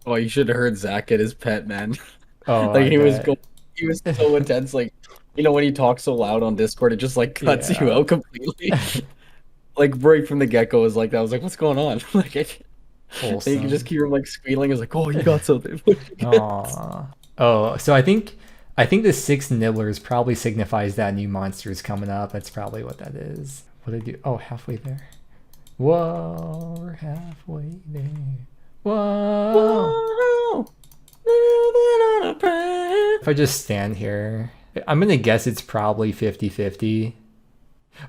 Oh, you should have heard Zach get his pet, man. Oh, Like I he bet. was so intense. Like, when he talks so loud on Discord, it just like cuts you Yeah. out completely. Like right from the get-go was like that. I was like, what's going on? Like, and you can just Wholesome. hear him like squealing. It's like, oh, you got something. Aw. Oh, so I think the six nibblers probably signifies that new monster is coming up. That's probably what that is. What did I do? Oh, halfway there. Whoa, we're halfway there. Whoa. Whoa, living on a prayer. If I just stand here, I'm gonna guess it's probably 50-50.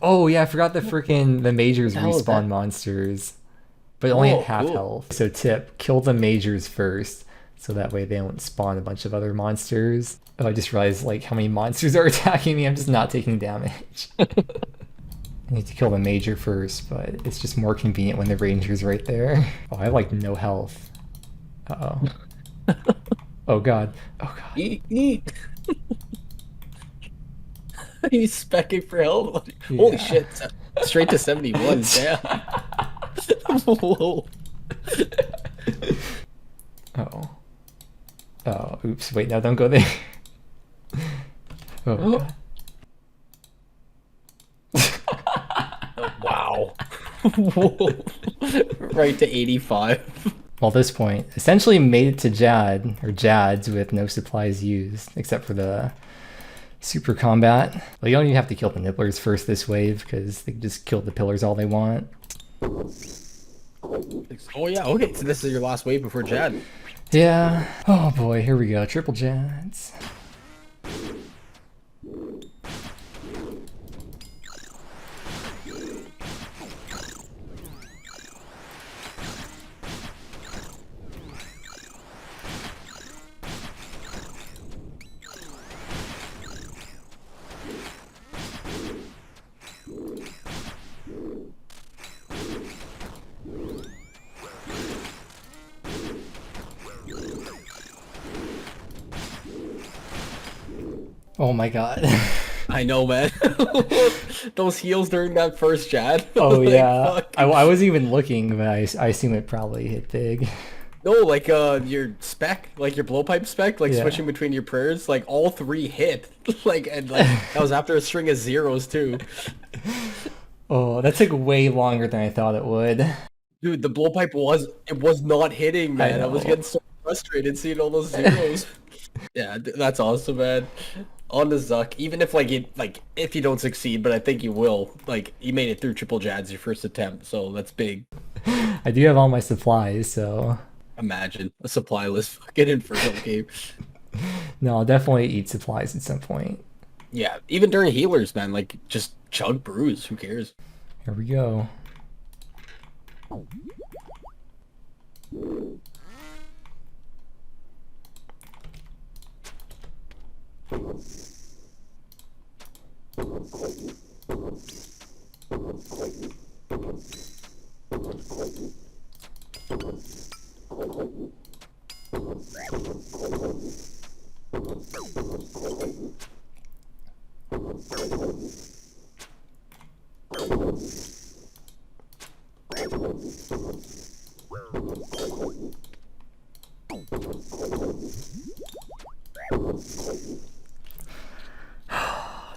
Oh yeah, I forgot the majors The hell is respawn that? monsters, but only at Oh, half cool. health. So tip, kill the majors first, so that way they don't spawn a bunch of other monsters. Oh, I just realized like how many monsters are attacking me. I'm just not taking damage. I need to kill the major first, but it's just more convenient when the ranger's right there. Oh, I have like no health. Uh-oh. Oh god. Oh god. Eat, eat. He's specking for help. Holy Yeah. shit. Straight to 71. Damn. Whoa. Oh. Oh, oops. Wait, no, don't go there. Oh Oh, god. wow. Whoa. Right to 85. Well, at this point, essentially made it to Jad, or Jads, with no supplies used, except for the super combat. Well, you don't even have to kill the nibblers first this wave, because they can just kill the pillars all they want. Oh, yeah. Okay. So this is your last wave before Jad. Yeah. Oh boy, here we go. Triple Jads. Oh my god. I know, man. Those heals during that first Jad. Oh Like, yeah. fuck. I wasn't even looking, but I assume it probably hit big. No, like your spec, like your blowpipe spec, like Yeah. switching between your prayers, like all three hit. Like and like that was after a string of zeros too. Oh, that took way longer than I thought it would. Dude, the blowpipe was not hitting, I man. I was know. getting so frustrated seeing all those zeros. Yeah, that's awesome, man. On the Zuck, even if if you don't succeed, but I think you will. Like you made it through triple Jads your first attempt, so that's big. I do have all my supplies, so Imagine a supply-less fucking Inferno game. no, I'll definitely eat supplies at some point. Yeah, even during healers, man, like just chug brews. Who cares? Here we go.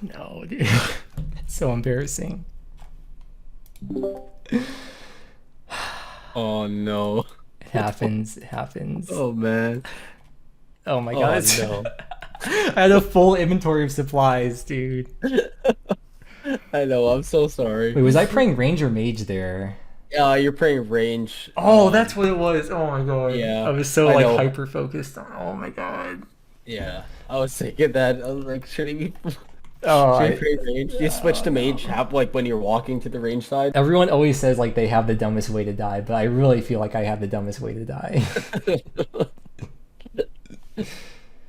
No, dude. It's so embarrassing. Oh no. It happens. It happens. Oh man. Oh my god. Oh no. I had a full inventory of supplies, dude. I know. I'm so sorry. Wait, was I praying range or mage there? Yeah, you're playing range. Oh, that's what it was. Oh my god. I Yeah, was so I like know. hyper focused on. Oh my god. Yeah, I was thinking that. I was like, should he be? Oh, Should he play range? You switch to mage, no. have like when you're walking to the range side. Everyone always says like they have the dumbest way to die, but I really feel like I have the dumbest way to die.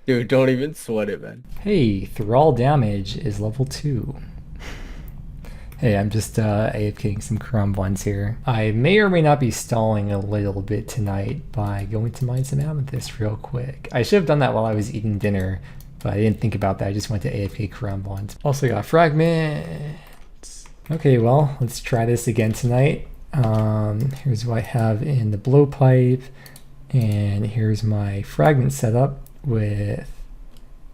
Dude, don't even sweat it, man. Hey, thrall damage is level 2. Hey, I'm just AFKing some crumb ones here. I may or may not be stalling a little bit tonight by going to mine some amethyst real quick. I should have done that while I was eating dinner, but I didn't think about that. I just went to AFK crumb ones. Also got fragment. Okay, well, let's try this again tonight. Here's what I have in the blowpipe. And here's my fragment setup with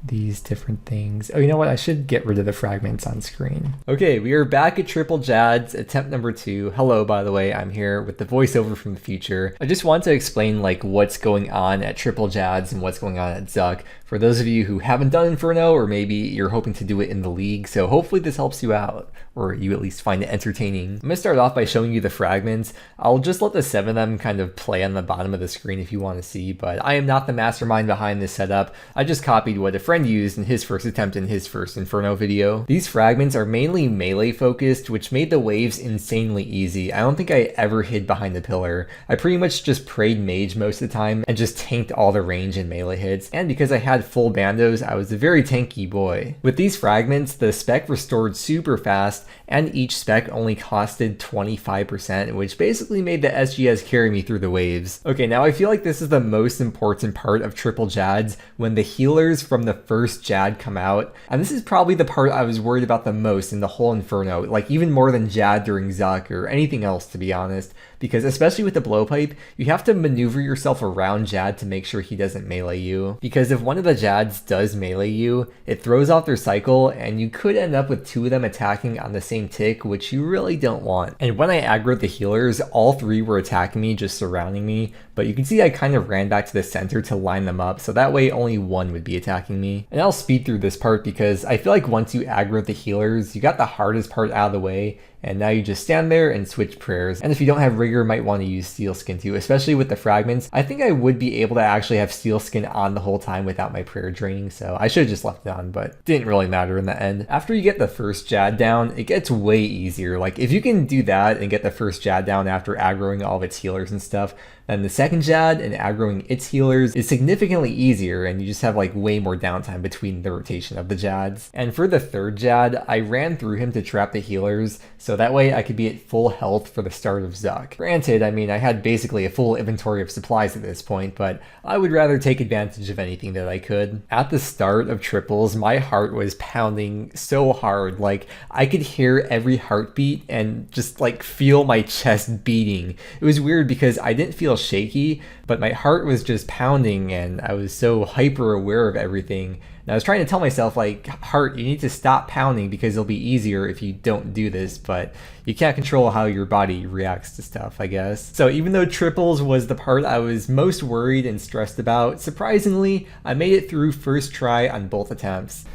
these different things. Oh, you know what? I should get rid of the fragments on screen. Okay, we are back at Triple Jads, attempt number 2. Hello, by the way, I'm here with the voiceover from the future. I just want to explain like what's going on at Triple Jads and what's going on at TzKal-Zuk for those of you who haven't done Inferno, or maybe you're hoping to do it in the league. So hopefully this helps you out, or you at least find it entertaining. I'm gonna start off by showing you the fragments. I'll just let the 7 of them kind of play on the bottom of the screen if you want to see, but I am not the mastermind behind this setup. I just copied what a friend used in his first attempt in his first Inferno video. These fragments are mainly melee focused, which made the waves insanely easy. I don't think I ever hid behind the pillar. I pretty much just prayed mage most of the time and just tanked all the range and melee hits, and because I had full bandos, I was a very tanky boy. With these fragments, the spec restored super fast, and each spec only costed 25%, which basically made the SGS carry me through the waves. Okay, now I feel like this is the most important part of Triple Jads, when the healers from the first Jad come out, and this is probably the part I was worried about the most in the whole Inferno, like even more than Jad during TzKal-Zuk or anything else, to be honest, because especially with the blowpipe, you have to maneuver yourself around Jad to make sure he doesn't melee you, because if one of the Jads does melee you, it throws off their cycle and you could end up with 2 of them attacking on the same tick, which you really don't want. And when I aggroed the healers, all 3 were attacking me, just surrounding me, but you can see I kind of ran back to the center to line them up, so that way only 1 would be attacking me. And I'll speed through this part because I feel like once you aggro the healers, you got the hardest part out of the way, and now you just stand there and switch prayers. And if you don't have rigor, might want to use steel skin too, especially with the fragments. I think I would be able to actually have steel skin on the whole time without my prayer draining, so I should have just left it on, but didn't really matter in the end. After you get the first Jad down, it gets way easier. Like if you can do that and get the first Jad down after aggroing all of its healers and stuff, then the second Jad and aggroing its healers is significantly easier, and you just have like way more downtime between the rotation of the Jads. And for the third Jad, I ran through him to trap the healers, so that way I could be at full health for the start of TzKal-Zuk. Granted, I mean, I had basically a full inventory of supplies at this point, but I would rather take advantage of anything that I could. At the start of triples, my heart was pounding so hard, like I could hear every heartbeat and just like feel my chest beating. It was weird because I didn't feel shaky, but my heart was just pounding and I was so hyper aware of everything. And I was trying to tell myself, like, heart, you need to stop pounding because it'll be easier if you don't do this, but you can't control how your body reacts to stuff, I guess. So even though triples was the part I was most worried and stressed about, surprisingly, I made it through first try on both attempts.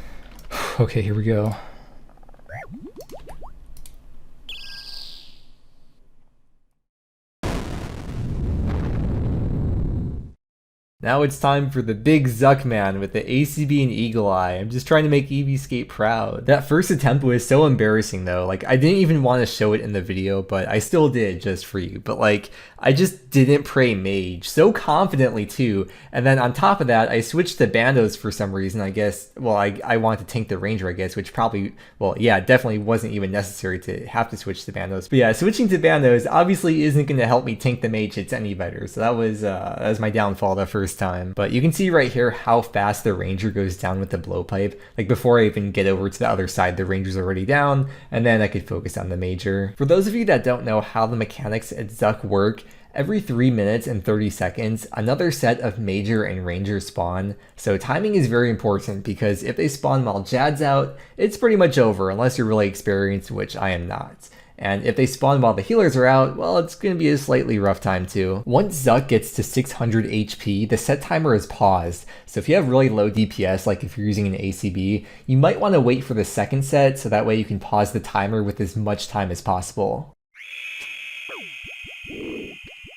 Okay, here we go. Now it's time for the big TzKal-Zuk man with the ACB and Eagle Eye. I'm just trying to make EVscape proud. That first attempt was so embarrassing though. Like I didn't even want to show it in the video, but I still did just for you. But like I just didn't pray mage so confidently too. And then on top of that, I switched to bandos for some reason, I guess. Well, I wanted to tank the ranger, I guess, which probably, well, yeah, definitely wasn't even necessary to have to switch to bandos. But yeah, switching to bandos obviously isn't going to help me tank the mage hits any better. So that was my downfall the first time. But you can see right here how fast the ranger goes down with the blowpipe. Like before I even get over to the other side, the ranger's already down, and then I could focus on the major. For those of you that don't know how the mechanics at TzKal-Zuk work, every 3 minutes and 30 seconds, another set of major and ranger spawn. So timing is very important because if they spawn while Jad's out, it's pretty much over unless you're really experienced, which I am not. And if they spawn while the healers are out, well, it's going to be a slightly rough time too. Once TzKal-Zuk gets to 600 HP, the set timer is paused. So if you have really low DPS, like if you're using an ACB, you might want to wait for the second set so that way you can pause the timer with as much time as possible.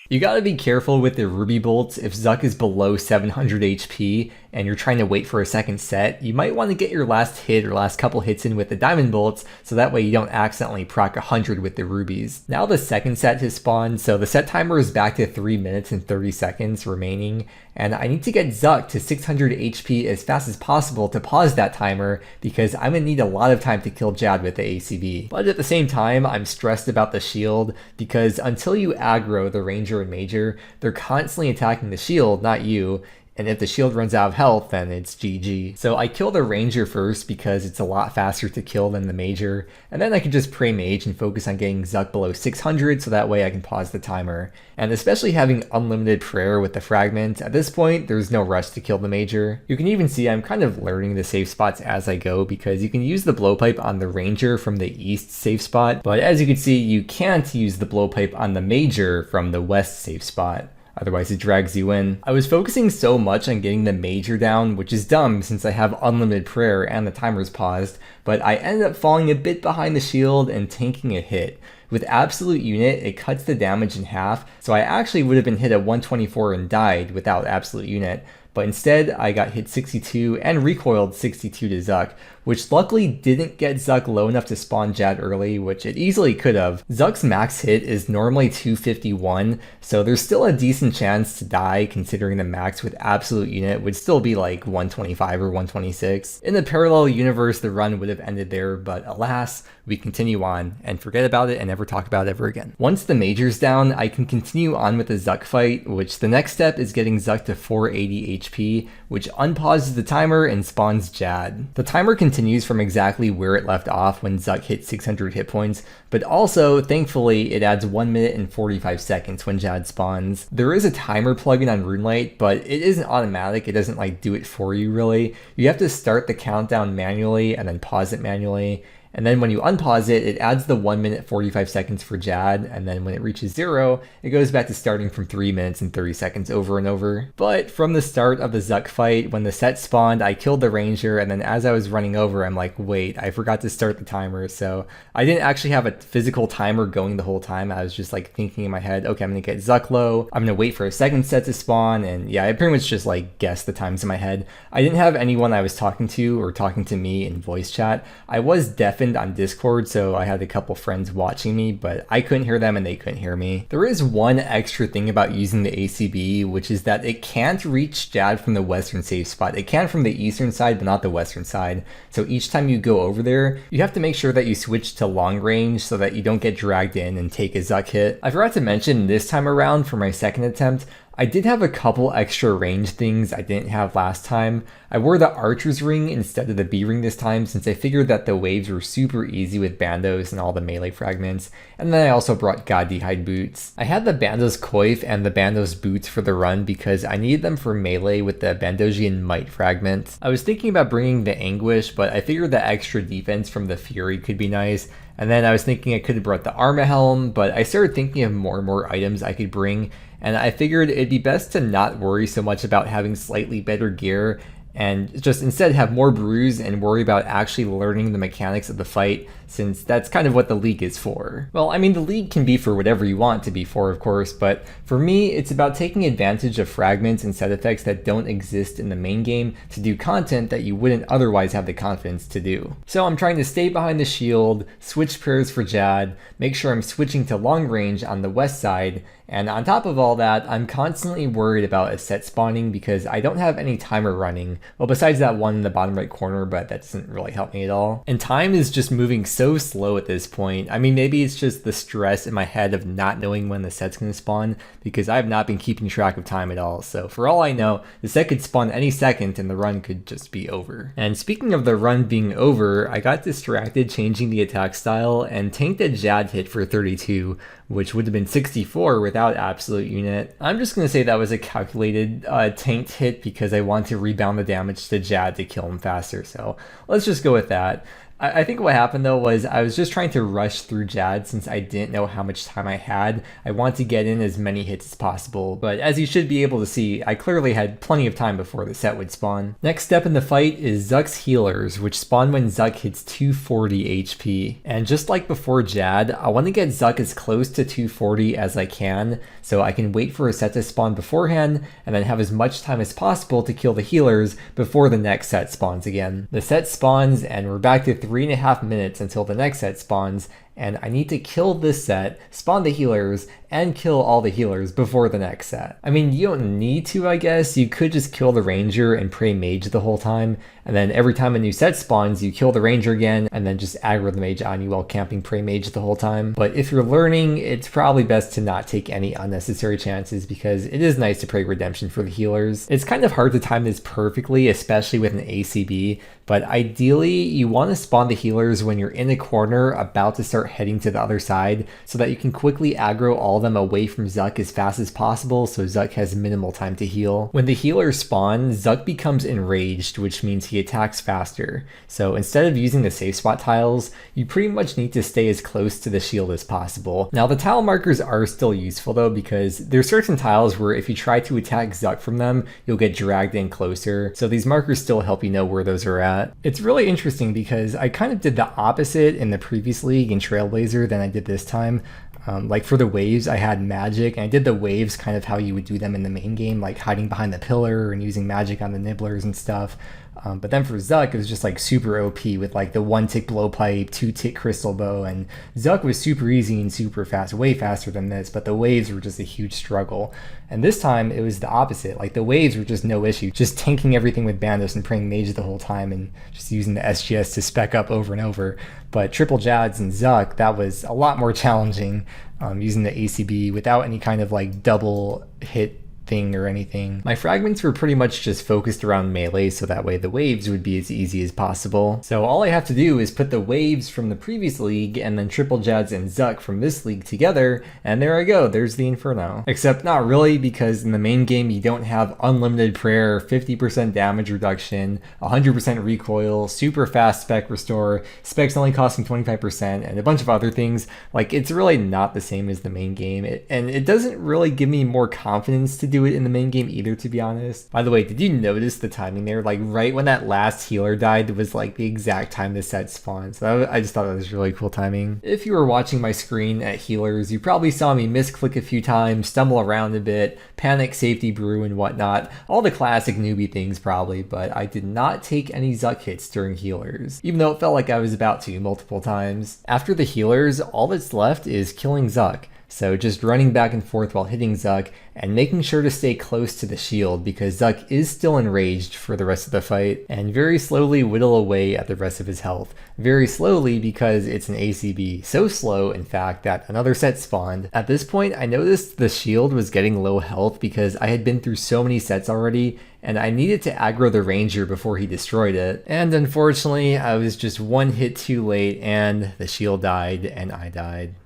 You gotta be careful with the ruby bolts. If TzKal-Zuk is below 700 HP and you're trying to wait for a second set, you might want to get your last hit or last couple hits in with the diamond bolts so that way you don't accidentally proc 100 with the rubies. Now the second set has spawned, so the set timer is back to 3 minutes and 30 seconds remaining, and I need to get TzKal-Zuk to 600 HP as fast as possible to pause that timer because I'm gonna need a lot of time to kill Jad with the ACB. But at the same time, I'm stressed about the shield because until you aggro the ranger and major, they're constantly attacking the shield, not you. and if the shield runs out of health, then it's GG. So I kill the ranger first because it's a lot faster to kill than the major, and then I can just pray mage and focus on getting Zuk below 600 so that way I can pause the timer. And especially having unlimited prayer with the fragment, at this point there's no rush to kill the major. You can even see I'm kind of learning the safe spots as I go because you can use the blowpipe on the ranger from the east safe spot, but as you can see you can't use the blowpipe on the major from the west safe spot. Otherwise it drags you in. I was focusing so much on getting the major down, which is dumb since I have unlimited prayer and the timer's paused, but I ended up falling a bit behind the shield and tanking a hit. With absolute unit, it cuts the damage in half, so I actually would have been hit at 124 and died without absolute unit, but instead I got hit 62 and recoiled 62 to Zuk, which luckily didn't get Zuk low enough to spawn Jad early, which it easily could have. Zuk's max hit is normally 251, so there's still a decent chance to die considering the max with absolute unit would still be like 125 or 126. In the parallel universe, the run would have ended there, but alas, we continue on and forget about it and never talk about it ever again. Once the major's down, I can continue on with the Zuk fight, which the next step is getting Zuk to 480 HP, which unpauses the timer and spawns Jad. The timer continues from exactly where it left off when Zuk hit 600 hit points, but also, thankfully, it adds 1 minute and 45 seconds when Jad spawns. There is a timer plugin on RuneLite, but it isn't automatic, it doesn't like do it for you really. You have to start the countdown manually and then pause it manually. And then when you unpause it, it adds the 1 minute 45 seconds for Jad, and then when it reaches 0, it goes back to starting from 3 minutes and 30 seconds over and over. But from the start of the Zuk fight, when the set spawned, I killed the ranger, and then as I was running over, I'm like, wait, I forgot to start the timer. So I didn't actually have a physical timer going the whole time. I was just like thinking in my head, okay, I'm gonna get Zuk low, I'm gonna wait for a second set to spawn, and yeah, I pretty much just like guessed the times in my head. I didn't have anyone I was talking to or talking to me in voice chat. I was deaf on Discord, so I had a couple friends watching me, but I couldn't hear them and they couldn't hear me. There is one extra thing about using the ACB, which is that it can't reach Jad from the western safe spot. It can from the eastern side, but not the western side. So each time you go over there, you have to make sure that you switch to long range so that you don't get dragged in and take a Zuk hit. I forgot to mention this time around for my second attempt, I did have a couple extra range things I didn't have last time. I wore the archer's ring instead of the B ring this time since I figured that the waves were super easy with bandos and all the melee fragments, and then I also brought God D'hide boots. I had the bandos coif and the bandos boots for the run because I needed them for melee with the Bandosian might fragment. I was thinking about bringing the anguish, but I figured the extra defense from the fury could be nice. And then I was thinking I could have brought the armor helm, but I started thinking of more and more items I could bring, and I figured it'd be best to not worry so much about having slightly better gear and just instead have more brews and worry about actually learning the mechanics of the fight, since that's kind of what the League is for. Well, I mean, the League can be for whatever you want to be for, of course, but for me, it's about taking advantage of fragments and set effects that don't exist in the main game to do content that you wouldn't otherwise have the confidence to do. So I'm trying to stay behind the shield, switch prayers for Jad, make sure I'm switching to long range on the west side, and on top of all that, I'm constantly worried about a set spawning because I don't have any timer running. Well, besides that one in the bottom right corner, but that doesn't really help me at all. And time is just moving so slow at this point. I mean, maybe it's just the stress in my head of not knowing when the set's gonna spawn because I have not been keeping track of time at all. So for all I know, the set could spawn any second and the run could just be over. And speaking of the run being over, I got distracted changing the attack style and tanked a Jad hit for 32, which would have been 64 without absolute unit. I'm just going to say that was a calculated tanked hit because I want to rebound the damage to Jad to kill him faster, so let's just go with that. I think what happened though was I was just trying to rush through Jad since I didn't know how much time I had. I wanted to get in as many hits as possible, but as you should be able to see, I clearly had plenty of time before the set would spawn. Next step in the fight is Zuk's healers, which spawn when Zuk hits 240 HP. And just like before Jad, I want to get Zuk as close to 240 as I can, so I can wait for a set to spawn beforehand, and then have as much time as possible to kill the healers before the next set spawns again. The set spawns, and we're back to 3.5 minutes until the next set spawns, and I need to kill this set, spawn the healers, and kill all the healers before the next set. I mean, you don't need to, I guess. You could just kill the ranger and pray mage the whole time, and then every time a new set spawns, you kill the ranger again, and then just aggro the mage on you while camping pray mage the whole time. But if you're learning, it's probably best to not take any unnecessary chances, because it is nice to pray redemption for the healers. It's kind of hard to time this perfectly, especially with an ACB, but ideally you want to spawn the healers when you're in a corner about to start heading to the other side, so that you can quickly aggro all of them away from Zuk as fast as possible, so Zuk has minimal time to heal. When the healers spawn, Zuk becomes enraged, which means he attacks faster. So instead of using the safe spot tiles, you pretty much need to stay as close to the shield as possible. Now the tile markers are still useful though, because there's certain tiles where if you try to attack Zuk from them, you'll get dragged in closer. So these markers still help you know where those are at. It's really interesting because I kind of did the opposite in the previous league in Trailblazer than I did this time. Like for the waves, I had magic, and I did the waves kind of how you would do them in the main game, like hiding behind the pillar and using magic on the nibblers and stuff. But then for Zuk, it was just like super OP with like the 1-tick blowpipe, 2-tick crystal bow, and Zuk was super easy and super fast, way faster than this, but the waves were just a huge struggle. And this time it was the opposite, like the waves were just no issue, just tanking everything with Bandos and praying mage the whole time and just using the SGS to spec up over and over. But triple jads and Zuk, that was a lot more challenging, using the ACB without any kind of like double hit thing or anything. My fragments were pretty much just focused around melee, so that way the waves would be as easy as possible. So all I have to do is put the waves from the previous league and then triple jads and Zuk from this league together, and there I go, there's the Inferno. Except not really, because in the main game you don't have unlimited prayer, 50% damage reduction, 100% recoil, super fast spec restore, specs only costing 25%, and a bunch of other things. Like, it's really not the same as the main game, and it doesn't really give me more confidence to do it in the main game either, to be honest. By the way, did you notice the timing there? Like right when that last healer died was like the exact time the set spawned. So I just thought that was really cool timing. If you were watching my screen at healers, you probably saw me misclick a few times, stumble around a bit, panic, safety brew, and whatnot. All the classic newbie things probably, but I did not take any Zuk hits during healers, even though it felt like I was about to multiple times. After the healers, all that's left is killing Zuk. So just running back and forth while hitting Zuk and making sure to stay close to the shield, because Zuk is still enraged for the rest of the fight, and very slowly whittle away at the rest of his health. Very slowly because it's an ACB. So slow, in fact, that another set spawned. At this point, I noticed the shield was getting low health because I had been through so many sets already, and I needed to aggro the ranger before he destroyed it. And unfortunately, I was just one hit too late, and the shield died, and I died.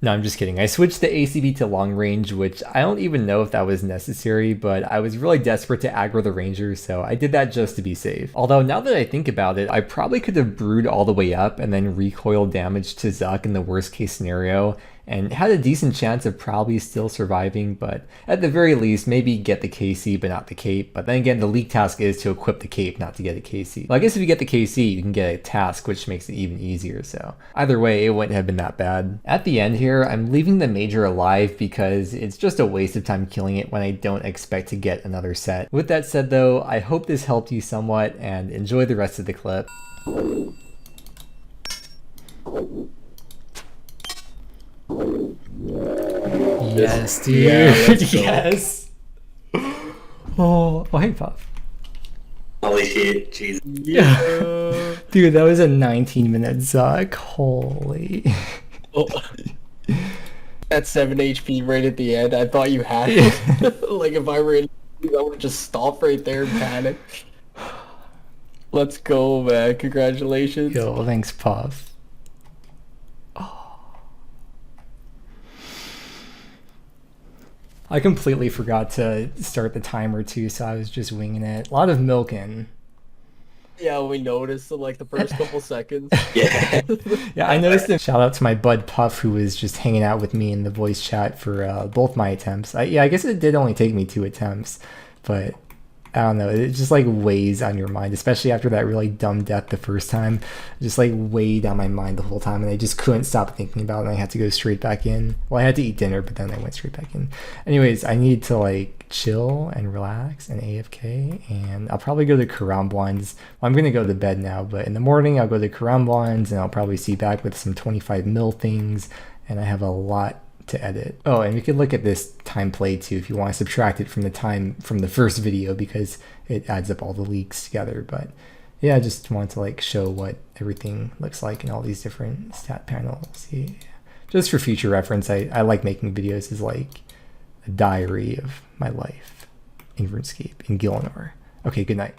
No, I'm just kidding. I switched the ACB to long range, which I don't even know if that was necessary, but I was really desperate to aggro the ranger, so I did that just to be safe. Although now that I think about it, I probably could have brewed all the way up and then recoiled damage to Zuk in the worst case scenario, and had a decent chance of probably still surviving, but at the very least, maybe get the KC but not the cape. But then again, the league task is to equip the cape, not to get a KC. Well, I guess if you get the KC, you can get a task, which makes it even easier, so either way, it wouldn't have been that bad. At the end here, I'm leaving the major alive because it's just a waste of time killing it when I don't expect to get another set. With that said though, I hope this helped you somewhat, and enjoy the rest of the clip. Yes, dude. Yeah, yes. Oh, hey, Puff. Holy shit, Jesus. Yeah. Dude, that was a 19-minute Zuk. Holy. Oh. At 7 HP right at the end, I thought you had it. Like if I were in, I would just stop right there and panic. Let's go, man. Congratulations. Yo, thanks, Puff. I completely forgot to start the timer too, so I was just winging it. A lot of milking. Yeah, we noticed in like the first couple seconds. Yeah. Yeah, I noticed it. Shout out to my bud Puff, who was just hanging out with me in the voice chat for both my attempts. Yeah, I guess it did only take me 2 attempts, but I don't know, it just like weighs on your mind, especially after that really dumb death the first time. It just like weighed on my mind the whole time, and I just couldn't stop thinking about it, and I had to go straight back in. Well, I had to eat dinner, but then I went straight back in. Anyways, I need to like chill and relax and AFK, and I'll probably go to Karambwans. Well, I'm gonna go to bed now, but in the morning I'll go to Karambwans, and I'll probably see back with some 25 mil things, and I have a lot to edit. Oh, and we could look at this time played too if you want to subtract it from the time from the first video, because it adds up all the leaks together. But yeah, I just want to like show what everything looks like in all these different stat panels. Yeah. Just for future reference, I like making videos as like a diary of my life in RuneScape in Gilnor. Okay, good night.